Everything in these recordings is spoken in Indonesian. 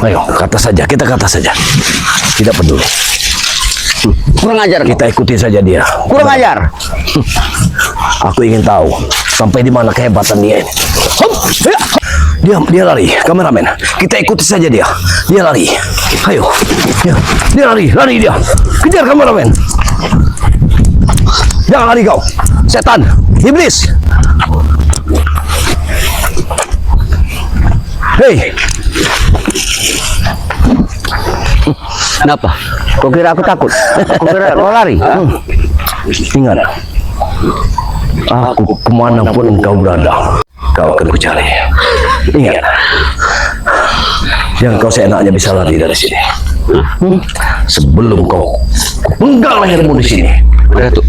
Ayo, ke atas saja. Kita ke atas saja. Tidak peduli. Kurang ajar. Kita ikuti saja dia. Kurang ajar. Aku ingin tahu sampai di mana kehebatan dia ini. Dia lari, kameramen. Kita ikuti saja dia. Dia lari. Ayo. Dia lari dia. Kejar kameramen. Jangan lari kau. Setan, iblis. Hei. Kenapa? Kau kira aku takut? Kau kira kau lari? Ingat, aku kemanapun kau berada, kau akan kucari. Ingat, jangan kau seenaknya bisa lari dari sini. Sebelum kau penggal lehermu di sini. Datuk,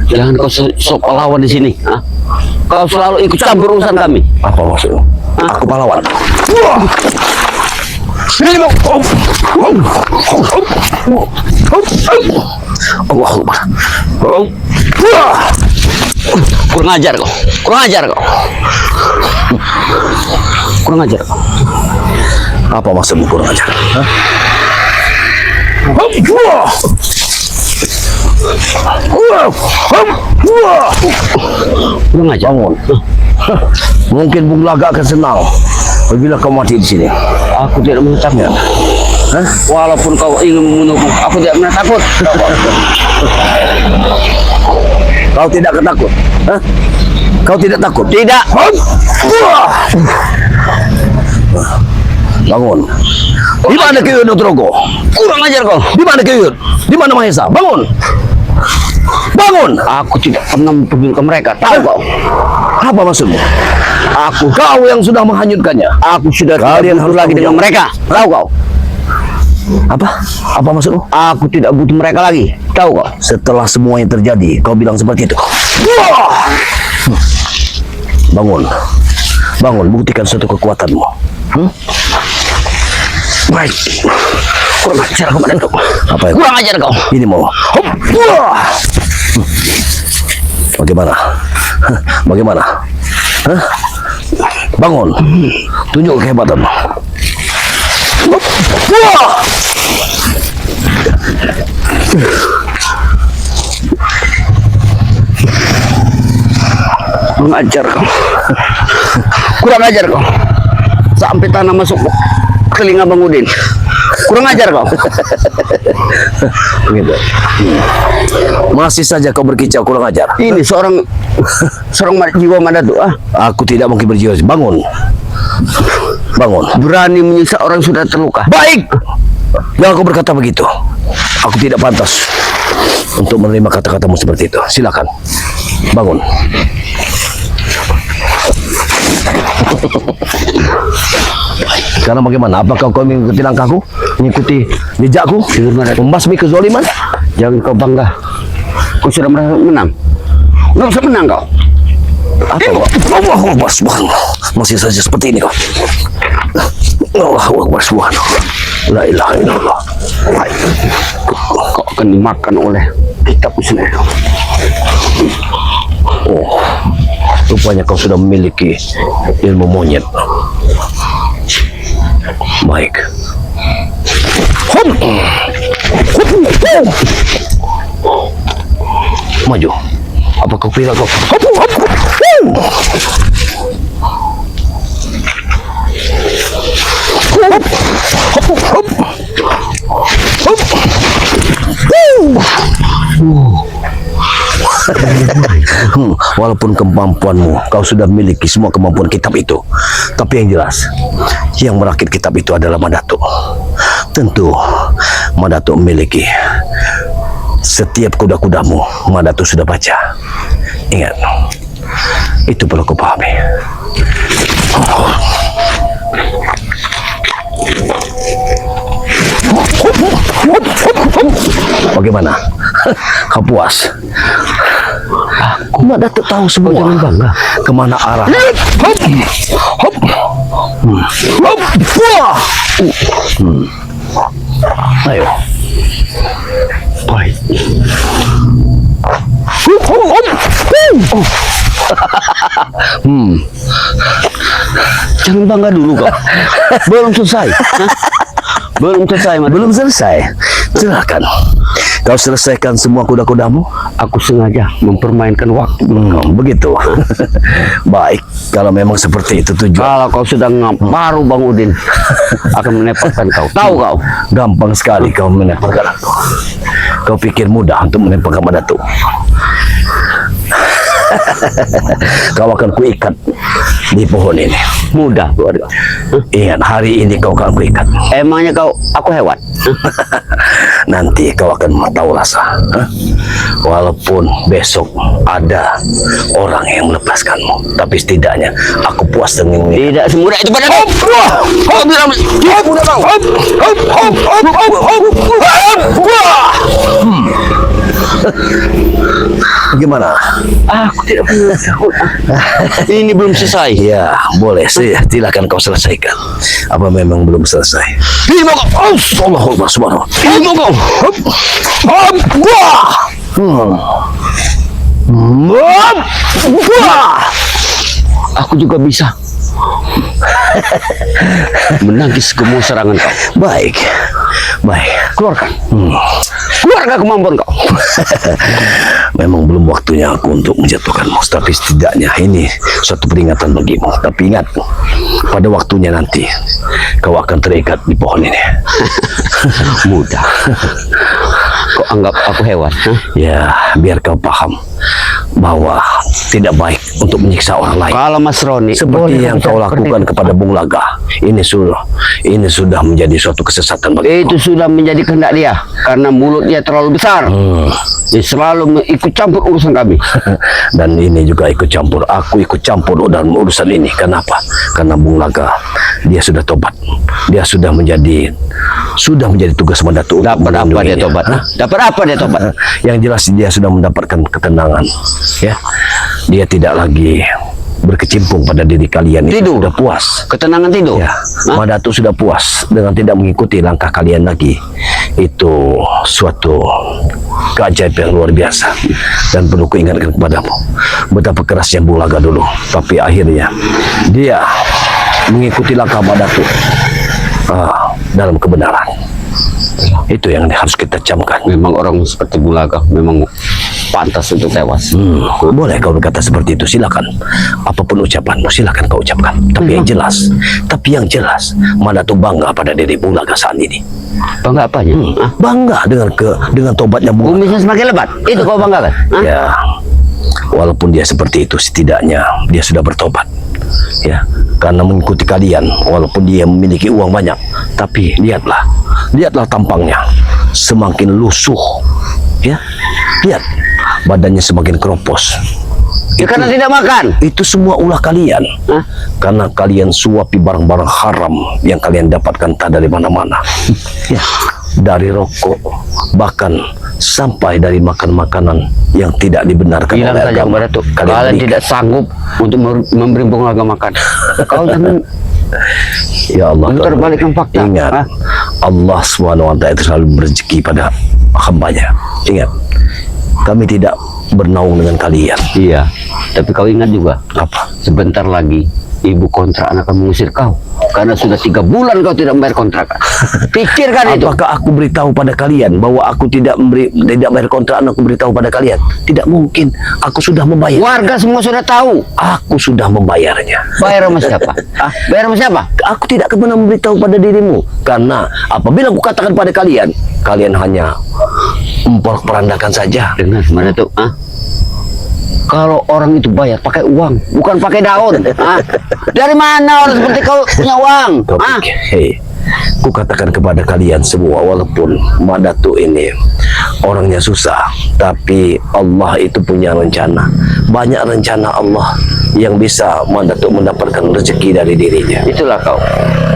jangan kau sok pahlawan di sini. Kau selalu ikut campur urusan kami. Apa maksudmu? Aku pahlawan. Allah Akbar. Kurang ajar kau. Kurang ajar kau. Kurang ajar kau. Apa maksudmu kurang ajar? Kurang ajar. Bangun. Mungkin Bung Laga akan senang apabila kau mati di sini. Aku tidak mentakut. Walaupun kau ingin membunuhku, aku tidak pernah takut. Kau tidak takut? Kau tidak takut? Tidak. Bangun. Di mana Kyuhyun Utrogo? Kurang ajar kau. Di mana Kyuhyun? Di mana Mahesa? Bangun. Bangun. Aku tidak pernah memperdulikan mereka. Tahu kau? Apa maksudmu? Kau yang sudah menghanyutkannya. Aku sudah Kalian harus lagi dengan mereka. Tahu kau? Apa? Apa maksudmu? Aku tidak butuh mereka lagi. Tahu kau? Setelah semua yang terjadi, kau bilang seperti itu. Bangun. Bangun, buktikan suatu kekuatanmu. Baik. Kurang ajar kau, Madatu. Apa yang? Kurang ajar kau. Ini mau. Bagaimana? Bagaimana? Bangun. Tunjuk kehebatanmu. Kurang ajar kau. Kurang ajar kau. Sampai tanah masuk ke telinga Bang Udin. Kurang ajar kau. Begitu. Masih saja kau berkicau kurang ajar. Ini seorang jiwa Madatu. Aku tidak mungkin berjiwa. Bangun. Bangun. Berani menyiksa orang sudah terluka. Baik. Jangan kau berkata begitu. Aku tidak pantas untuk menerima kata-katamu seperti itu. Silakan. Bangun. Sekarang bagaimana? Apakah kau mengikuti langkahku? Mengikuti jejakku? Membasmi kezaliman? Jangan kau bangga. Kau sudah menang. Nggak bisa menang kau. Allahu Akbar, subhanallah. Masih saja seperti ini kau. Allahu Akbar, subhanallah. La ilaha illallah. Kau akan dimakan oleh kitab sendiri. Oh, rupanya kau sudah memiliki ilmu monyet. Baik. Maju. Apa kau kira kau? Walaupun kemampuanmu, kau sudah memiliki semua kemampuan kitab itu, tapi yang jelas, yang merakit kitab itu adalah Madatu. Tentu, Madatu memiliki setiap kuda-kudamu. Madatu sudah baca. Ingat, itu perlu kau pahami. Bagaimana? Kau puas? Aku Madatu tahu semua. Jangan bangga. Kemana arah? Ayo. Baik. Jangan bangga dulu kau. Belum selesai. Hah? Belum selesai, Madatu. Belum selesai. Silakan. Kau selesaikan semua kuda-kudamu. Aku sengaja mempermainkan waktu. Begitu. Baik, kalau memang seperti itu tujuan. Kalau kau sudah baru Bang Udin akan menepakkan kau. Tahu kau? Gampang sekali kau menempelkan aku. Kau pikir mudah untuk menempelkan Madatu. Kau akan kuikat di pohon ini. Mudah, keluarga. Ingat, hari ini kau akan kuikat. Emangnya aku hewan? Nanti kau akan tahu rasa. Walaupun besok ada orang yang melepaskanmu, tapi setidaknya aku puas dengan ini. Tidak semudah itu pada kau. Kau bilang mudah kau. Gimana? Aku tidak pernah takut. Ini belum selesai. Ya, boleh. Silakan kau selesaikan. Apa memang belum selesai? Ini mau kau. Allahumma subhanahu. Ini mau kau. Aku juga bisa menangkis semua serangan kau. Baik. Keluarkan. Keluarkan kemampuan kau. Memang belum waktunya aku untuk menjatuhkanmu, tapi setidaknya ini suatu peringatan bagimu. Tapi ingat, pada waktunya nanti kau akan terikat di pohon ini. Mudah. Kau anggap aku hewan? Ya, biar kau paham bahwa tidak baik untuk menyiksa orang lain. Kalau Mas Roni Seperti yang kau lakukan kepada Bung Laga, ini sudah menjadi suatu kesesatan bagimu. itu sudah menjadi kehendak dia karena mulutnya terlalu besar. Dia selalu ikut campur urusan kami. Dan ini juga ikut campur. Aku ikut campur dalam urusan ini. Kenapa? Karena Bung Laga, dia sudah tobat. Dia sudah menjadi tugas Madatu. Dapat apa dia tobat? Dapat apa dia tobat? Yang jelas dia sudah mendapatkan ketenangan. Ya, dia tidak lagi berkecimpung pada diri kalian. Itu sudah puas. Ketenangan tidur. Ya, Madatu sudah puas dengan tidak mengikuti langkah kalian lagi. Itu suatu keajaiban yang luar biasa, dan perlu kuingatkan kepadamu betapa kerasnya Bung Laga dulu, tapi akhirnya dia mengikuti langkah Madatu dalam kebenaran. Itu yang harus kita camkan. Memang orang seperti Bulaga memang pantas untuk tewas. Boleh kau berkata seperti itu, silakan. Apapun ucapanmu, silakan kau ucapkan. Tapi yang jelas, Madatu bangga pada diri Bulaga saat ini. Bangga apanya? Bangga dengan tobatnya Bulaga. Kumisnya semakin lebat. Itu kau banggakan? Ya, walaupun dia seperti itu, setidaknya dia sudah bertobat. Ya, karena mengikuti kalian, walaupun dia memiliki uang banyak, tapi lihatlah tampangnya semakin lusuh. Ya, lihat badannya semakin keropos. Ya, karena tidak makan. Itu semua ulah kalian. Karena kalian suapi barang-barang haram yang kalian dapatkan tak dari mana-mana. Ya, dari rokok, bahkan sampai dari makan makanan yang tidak dibenarkan oleh agama. Kalian tidak sanggup untuk memberi Bung Laga makan. Kau jangan ya Allah, terbalikkan fakta. Ingat, Allah SWT itu selalu berezeki pada hambanya. Ingat, kami tidak bernaung dengan kalian. Iya, tapi kau ingat juga Apa? sebentar lagi ibu kontrakan akan mengusir kau karena sudah 3 bulan kau tidak membayar kontrakan. Pikirkan itu. Apakah aku beritahu pada kalian bahwa aku tidak bayar kontrakan? Aku beritahu pada kalian? Tidak mungkin. Aku sudah membayar. Warga semua sudah tahu. Aku sudah membayarnya. Bayar sama siapa? Bayar sama siapa? Aku tidak akan pernah memberitahu pada dirimu, karena apabila aku katakan pada kalian, kalian hanya memporak-porandakan saja. Dengar mana tuh? Kalau orang itu bayar pakai uang, bukan pakai daun. Dari mana orang seperti kau punya uang? Hei, ku katakan kepada kalian semua, walaupun Madatu ini orangnya susah, tapi Allah itu punya rencana. Banyak rencana Allah yang bisa Madatu mendapatkan rezeki dari dirinya. Itulah kau.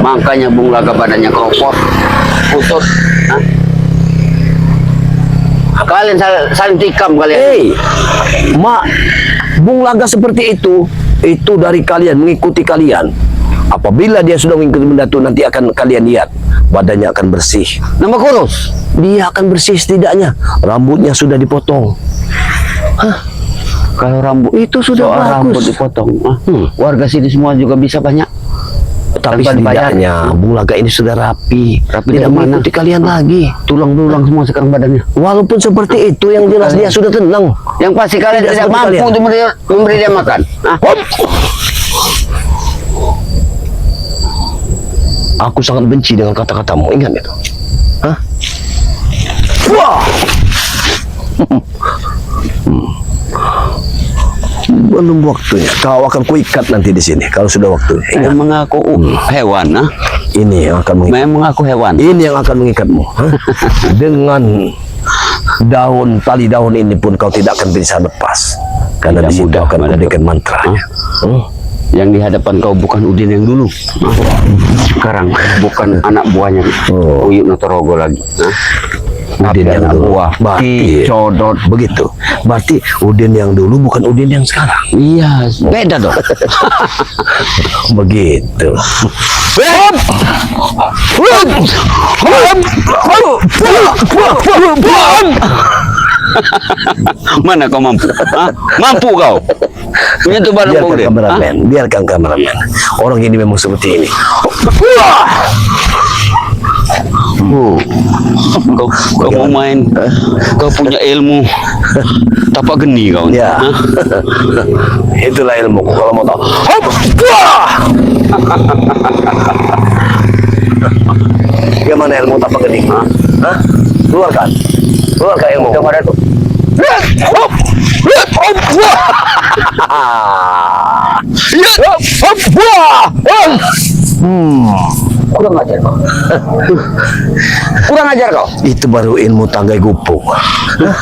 Makanya Bung Laga badannya keropos, putut. Kalian saling tikam kalian. Hei, Bung Laga seperti itu dari kalian, mengikuti kalian. Apabila dia sudah mengikuti Madatu, nanti akan kalian lihat badannya akan bersih. Nama kurus. Dia akan bersih setidaknya. Rambutnya sudah dipotong. Kalau rambut Itu sudah soal bagus. rambut dipotong, warga sini semua juga bisa banyak. Tapi Tanpa dibayar. setidaknya Bulaga ini sudah rapi. Rapi Tidak dari mana? mengikuti kalian lagi. Tulang-tulang semua sekarang badannya. Walaupun seperti itu, yang jelas dia sudah tenang. Yang pasti kalian Tidak tidak seperti mampu kalian. untuk memberi dia makan. Aku sangat benci dengan kata-katamu. Ingat itu. Hah? Wah! Belum waktunya. Kau akan kuikat nanti di sini. Kalau sudah waktunya. Ingat. Memang aku hewan, Ini yang akan mengikat. Memang aku hewan. Ini yang akan mengikatmu. Hah? Dengan tali daun ini pun kau tidak akan bisa lepas. Karena Tidak di situ mudah, akan Madatuk. memberikan mantranya. Yang di hadapan kau bukan Udin yang dulu. Sekarang bukan anak buahnya Uyut Notorogo lagi. Udin yang anak dulu. buah Berarti Codot. begitu. Berarti Udin yang dulu bukan Udin yang sekarang. Iya, beda dong. Begitu. Mana kau mampu? Mampu kau? Itu barang Biarkan Udin. kameramen, biarkan kameramen. Orang ini memang seperti ini. Kau mau main? Kau punya ilmu tapak geni kau. Ya. Itulah ilmuku kalau mau tahu. Hop! Wah! Bagaimana ilmu tapak geni? Hah? Keluarkan. Keluarkan ilmu. Coba itu. Hop! Hop! Wah! Hop! Wah! Kurang ajar kau. Kurang ajar kau. Itu baru ilmu tanggai gupung. Hah?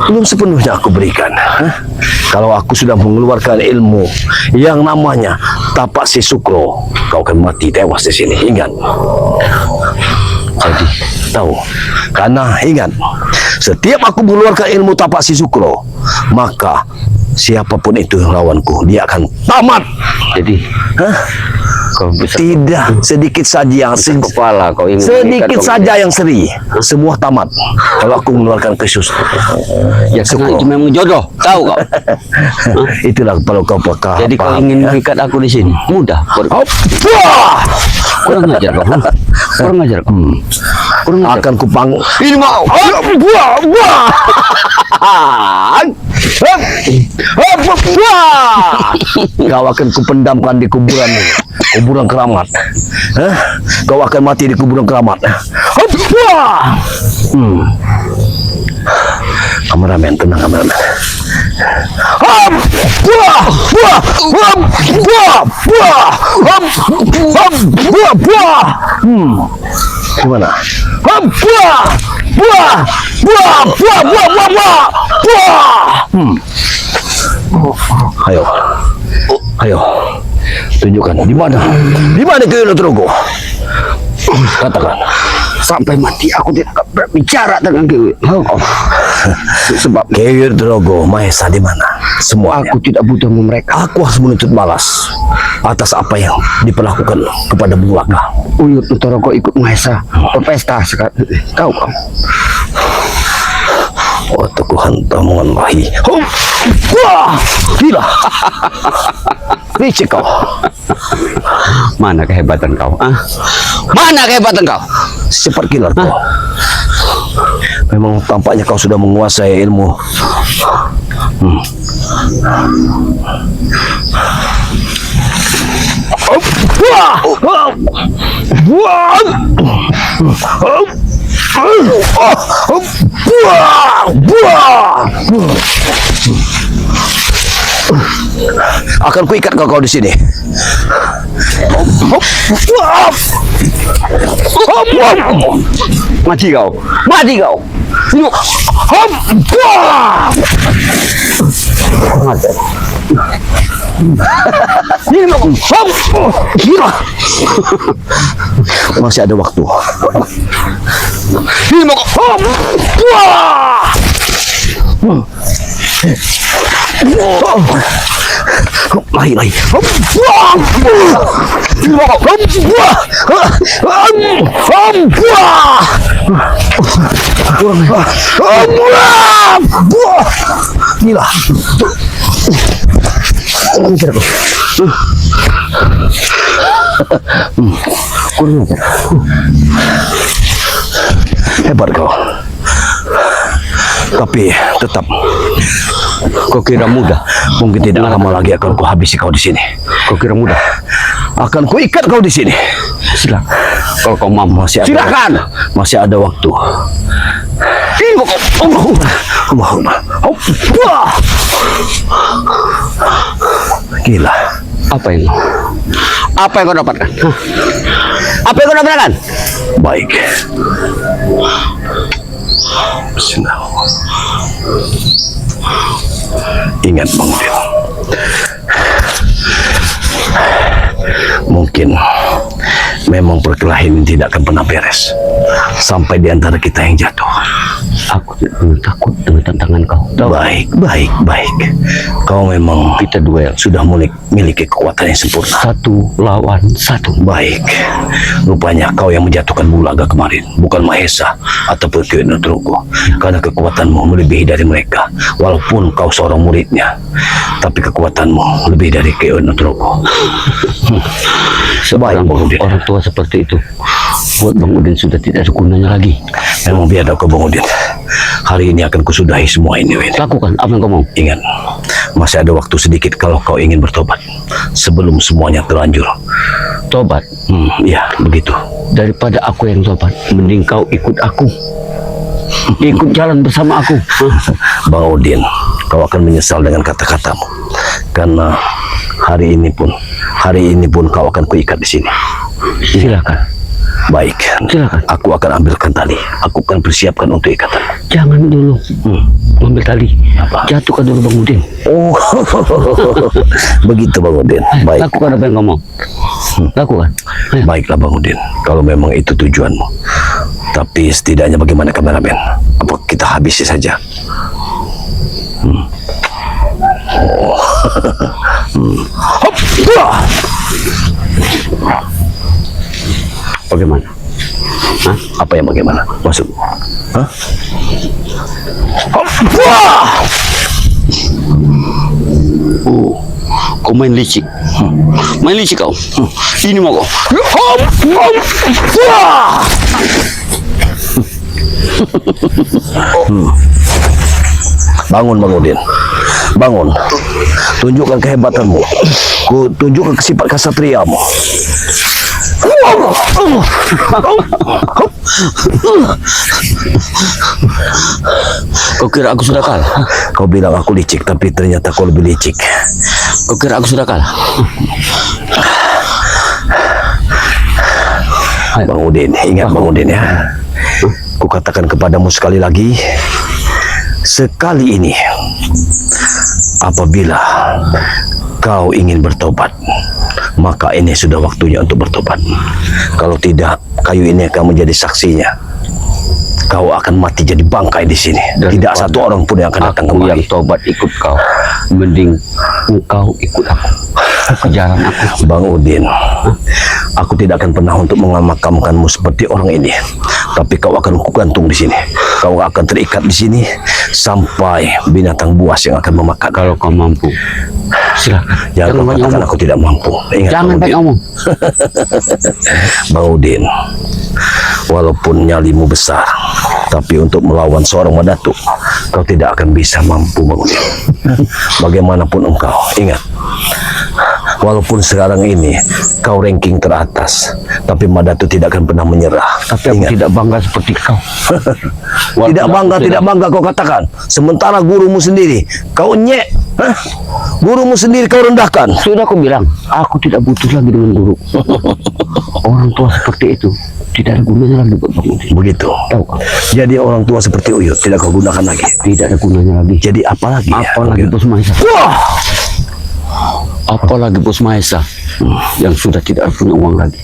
Belum sepenuhnya aku berikan. Hah? Kalau aku sudah mengeluarkan ilmu yang namanya tapak si Sukro, kau akan mati tewas di sini. Ingat. Jadi tahu. Karena ingat, setiap aku mengeluarkan ilmu tapak si Sukro, maka siapapun itu lawanku, dia akan tamat. Jadi, Hah? kau bisa Tidak sedikit saja yang kepala kau ingin sedikit mengikat saja yang seri, semua tamat. Kalau aku mengeluarkan kesus, Ya karena itu memang jodoh, tahu kau. itulah kalau kau pakar. Jadi kau ingin mengikat aku di sini, mudah. Kurang ajar kau. Kurang ajar kau. Kurang ajar. Akan kupang. Ini mau. Kau akan kupendamkan di kuburanmu, kuburan keramat. Hah? Kau akan mati di kuburan keramat. Kameramen, tenang kameramen. Gimana? Ayo, ayo, tunjukkan di mana Kiai Notorogo. Katakan. Sampai mati aku tidak berbicara dengan Kiai. Sebab Kiai Notorogo Mahesa di mana? Semua. aku tidak butuh mereka. Aku harus menuntut balas atas apa yang diperlakukan kepada Bulaga. Uyut Notorogo ikut Mahesa berpesta sekarang. Tahu kau? Oh, aku hantam dengan wahi. Wah, gila. Licik kau. Mana kehebatan kau? Mana kehebatan kau? Cepat kilat kau. Memang tampaknya kau sudah menguasai ilmu. Akan kuikat kau di sini. Mati kau. Mati kau. Gila. Masih ada waktu. Lari. Gila. Kurang ajar kau. Kurang ajar. Hebat kau. Tapi tetap kau kira mudah? Mungkin tidak lama lagi akan kau habisi kau di sini. Kau kira mudah? Akan ku ikat kau di sini. Silakan. Kalau kau mampu, silakan. Masih ada waktu. Allahumma. Gila. Apa yang kau dapatkan? Hah? Apa yang kau dapatkan? Baik. Bismillah. Ingat Bang Udin. Mungkin memang perkelahian ini tidak akan pernah beres sampai di antara kita yang jatuh. Aku tidak pernah takut dengan tantangan kau. Baik. Kau memang Kita duel. sudah memiliki kekuatan yang sempurna. 1 lawan 1. Baik. Rupanya kau yang menjatuhkan Bulaga kemarin, bukan Mahesa ataupun Ki Nutrogo. Karena kekuatanmu melebihi dari mereka. Walaupun kau seorang muridnya, tapi kekuatanmu lebih dari Ki Nutrogo. Baik, Bang Udin. Orang tua seperti itu buat Bang Udin sudah tidak ada gunanya lagi. Memang biadab kau, Bang Udin. Hari ini akan kusudahi semua ini, Win. Lakukan apa yang kau mau. Ingat, masih ada waktu sedikit kalau kau ingin bertobat sebelum semuanya terlanjur. Tobat. Ya, begitu. Daripada aku yang tobat, mending kau ikut aku. Ikut jalan bersama aku. Bang Udin, kau akan menyesal dengan kata-katamu. Karena hari ini pun kau akan kuikat di sini. Silakan. Baik, Silakan. aku akan ambilkan tali. Aku akan persiapkan untuk ikatan. Jangan dulu ambil tali. Apa? Jatuhkan dulu Bang Udin. Oh, begitu Bang Udin. Baik, Lakukan apa yang kau mau. Lakukan. Ayo. baiklah Bang Udin. Kalau memang itu tujuanmu. Tapi setidaknya bagaimana kameramen? Apa kita habisi saja? Oh. Hop, wah. Bagaimana? Hah? Apa yang bagaimana? Maksud? Hah? Hop, wah. Oh, kau main licik. Main licik kau. Ini mau kau. Hop, hop, wah. Bangun Bang Udin. Bangun. Tunjukkan kehebatanmu. Ku tunjukkan sifat kasatriamu. Kau kira aku sudah kalah? Kau bilang aku licik, tapi ternyata kau lebih licik. Kau kira aku sudah kalah? Bang Udin, ingat Bang Udin ya. Ku katakan kepadamu sekali lagi, sekali ini, apabila kau ingin bertobat, maka ini sudah waktunya untuk bertobat. Kalau tidak, kayu ini akan menjadi saksinya. Kau akan mati jadi bangkai di sini. Tidak satu orang pun yang akan datang Aku kemari. yang tobat ikut kau. Mending engkau ikut aku. Ke jalan aku. Bang Udin, aku tidak akan pernah untuk memakamkanmu seperti orang ini. Tapi kau akan kugantung di sini. Kau akan terikat di sini sampai binatang buas yang akan memakan. Kalau kau mampu, silakan. Jangan kau banyak katakan ngomong. aku tidak mampu. Ingat, Jangan Bang banyak Udin. ngomong. Bang Udin, walaupun nyalimu besar, tapi untuk melawan seorang Madatu, kau tidak akan bisa mampu, Bang Udin. Bagaimanapun engkau, ingat, walaupun sekarang ini kau ranking teratas, tapi Madatu tidak akan pernah menyerah. Tapi aku Ingat. tidak bangga seperti kau. Tidak bangga kau katakan. Sementara gurumu sendiri kau nyek, hah? Gurumu sendiri kau rendahkan. Sudah aku bilang, aku tidak butuh lagi dengan guru. Orang tua seperti itu tidak ada gunanya lagi buat Bang Udin. Begitu. Tahu kau? Jadi orang tua seperti Uyut tidak kau gunakan lagi. Tidak ada gunanya lagi. Jadi apa lagi? ya? Apalagi Bos Mahesa. Wah! Apalagi Bos Mahesa yang sudah tidak punya uang lagi.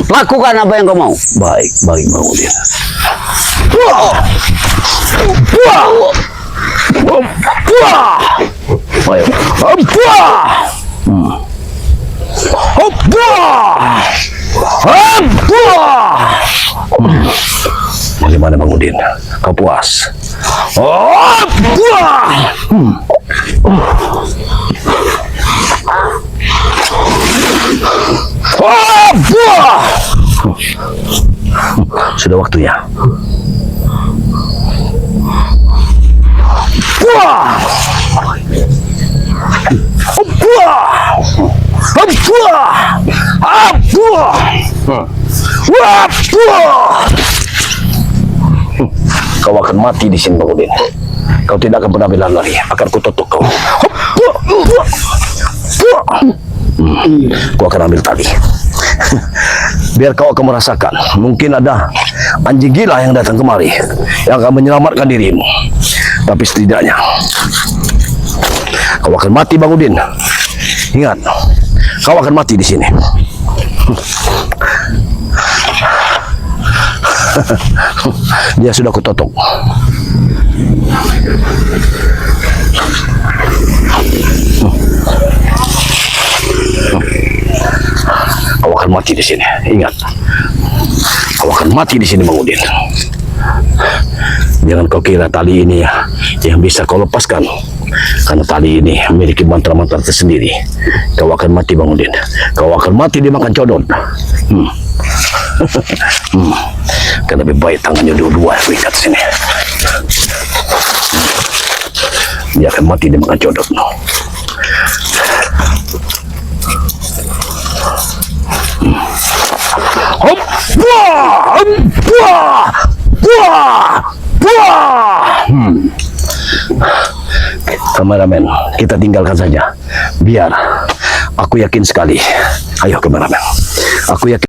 Lakukan apa yang kau mau. Baik Bang Udin. Wah! Wah! Wah! Ayo. Wah! Wah! Bagaimana Bang Udin? Kau puas? Oh, buah! Oh, buah! Sudah waktunya. Buah! Buah! Buah! Buah! Wah, buah! Kau akan mati di sini, Bang Udin. Kau tidak akan pernah berlari. Akan kututup kau. Kau akan ambil tali. Biar kau akan merasakan. Mungkin ada anjing gila yang datang kemari, yang akan menyelamatkan dirimu. Tapi setidaknya kau akan mati, Bang Udin. Ingat, kau akan mati di sini. Dia sudah kutotok. Kau akan mati di sini. Ingat, kau akan mati di sini, Bang Udin. Jangan kau kira tali ini yang bisa kau lepaskan. Karena tali ini memiliki mantra-mantra tersendiri. Kau akan mati, Bang Udin. Kau akan mati dimakan codot. Kan lebih baik tangannya dua-dua ikat sini. Dia akan mati dimakan codot. Hop, buah, buah, buah, buah. Kameramen, kita tinggalkan saja. Biar aku yakin sekali. Ayo kameramen, aku yakin.